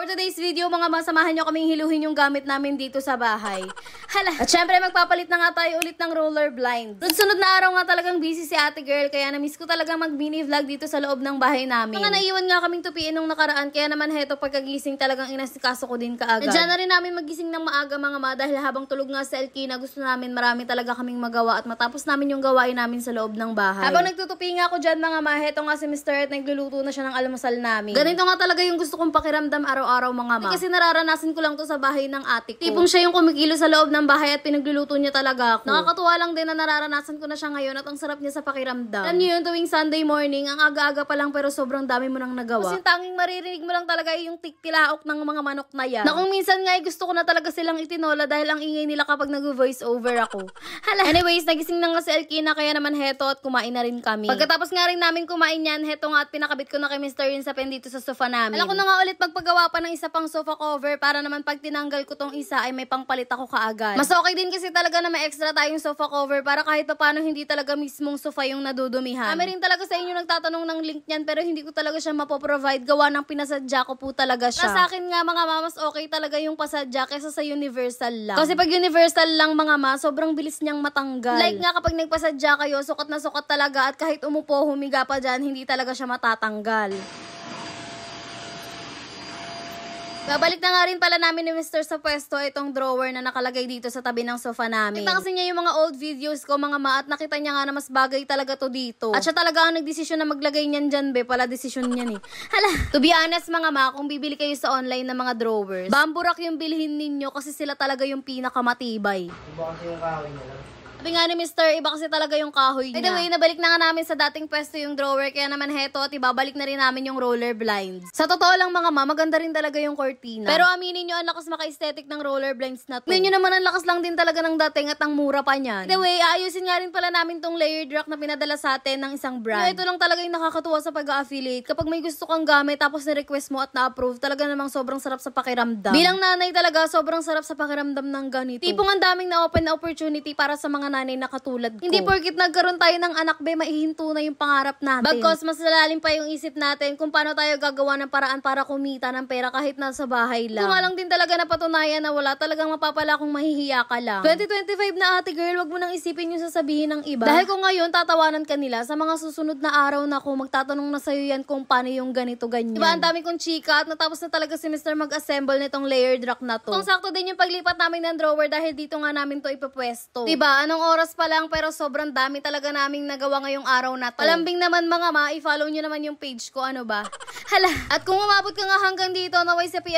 For today's video, mga masamahan nyo kaming hiluhin yung gamit namin dito sa bahay. Hala. At syempre, magpapalit na nga tayo ulit ng roller blind. Sunod na araw nga talagang busy si ate girl, kaya na-miss ko talagang mag-mini vlog dito sa loob ng bahay namin. Mga naiwan nga kaming tupiin nung nakaraan, kaya naman heto pagkagising talagang inasikaso ko din kaagad. Nandiyan na rin namin magising ng maaga mga ma, dahil habang tulog nga sa Elkina, gusto namin marami talaga kaming magawa at matapos namin yung gawain namin sa loob ng bahay. Habang nagtutupi nga ako dyan mga ma, heto nga si Mr. At nagluluto na siya ng almusal namin. Ganito nga talaga yung gusto kong pakiramdam araw-araw mga ma. Kasi nararanasan ko lang to sa bahay ng ate ko. Tipong siya yung kumikilo sa loob ng bahay at pinagluluto niya talaga ako. Nakakatuwa lang din na nararanasan ko na siya ngayon at ang sarap niya sa pakiramdam. Alam niyo yun, tuwing Sunday morning, ang aga-aga pa lang pero sobrang dami mo nang nagawa. Kasi tanging maririnig mo lang talaga yung tiktilaok ng mga manok na yan. Na kung minsan nga gusto ko na talaga silang itinola dahil ang ingay nila kapag nag-voice over ako. Hala. Anyways, nagising na nga si Elkina kaya naman heto at kumain na rin kami. Pagkatapos nga rin namin kumain yan, heto nga at pinakabit ko na kay Mr. Yun sa pen dito sa sofa namin. Alam ko na nga ulit magpagawa pa ng isa pang sofa cover para naman pag tinanggal ko tong isa ay may pangpalit ako kaagad. Mas okay din kasi talaga na may extra tayong sofa cover para kahit pa paano hindi talaga mismong sofa yung nadudumihan. Kami rin talaga sa inyo nagtatanong ng link niyan pero hindi ko talaga siya mapoprovide gawa ng pinasadya ko po talaga siya. Sa akin nga mga mamas okay talaga yung pasadya kesa sa universal lang. Kasi pag universal lang mga ma, sobrang bilis niyang matanggal. Like nga kapag nagpasadya kayo, sukat na sukat talaga at kahit umupo, humiga pa dyan, hindi talaga siya matatanggal. Babalik na nga rin pala namin ni Mr. sa pwesto itong drawer na nakalagay dito sa tabi ng sofa namin. Kita kasi niya yung mga old videos ko mga ma at nakita niya nga na mas bagay talaga to dito. At siya talaga ang nagdesisyon na maglagay niyan dyan be, pala desisyon niyan eh. Hala, to be honest mga ma, kung bibili kayo sa online ng mga drawers, bamboo rack yung bilhin ninyo kasi sila talaga yung pinakamatibay. Iba kasi yung kahoy niya lang. Sabi nga ni Mr. Iba kasi talaga yung kahoy niya. By the way, nabalik na nga namin sa dating pwesto yung drawer, kaya naman heto at ibabalik na rin namin yung roller blinds. Sa totoo lang mga ma, maganda rin talaga yung cortina. Pero aminin nyo, ang lakas maka-aesthetic ng roller blinds na to. Tingnan nyo naman, ang lakas lang din talaga ng dating at ang mura pa niyan. By the way, aayusin nga rin pala namin tong layered rack na pinadala sa atin ng isang brand. Ito lang talaga yung nakakatuwa sa pag-affiliate. Kapag may gusto kang gamit tapos ni-request mo at na-approve, talaga namang sobrang sarap sa pakiramdam. Bilang nanay talaga, sobrang sarap sa pakiramdam ng ganito. Tipong ang daming na-open na opportunity para sa mga nanay na katulad ko. Hindi porkit nagkaroon tayo ng anak be, maihinto na yung pangarap natin. Bagkos mas lalalim pa yung isip natin kung paano tayo gagawa ng paraan para kumita ng pera kahit nasa bahay lang. Kung nga lang din talaga napatunayan na wala talagang mapapala kung mahihiya ka lang. 2025 na ate girl, wag mo nang isipin yung sasabihin ng iba. Dahil kung ngayon tatawanan ka nila, sa mga susunod na araw na ko magtatanong na sa'yo yan kung paano yung ganito ganyan. Diba ang dami kong chika at natapos na talaga si Mr. mag-assemble nitong layered rack na to. Kung sakto din yung paglipat namin ng drawer dahil dito nga namin to ipapwesto. Diba anong oras pa lang pero sobrang dami talaga naming nagawa ngayong araw na to. Palambing naman mga ma, i-follow nyo naman yung page ko, ano ba? Hala. At kung umabot ka nga hanggang dito, naway sa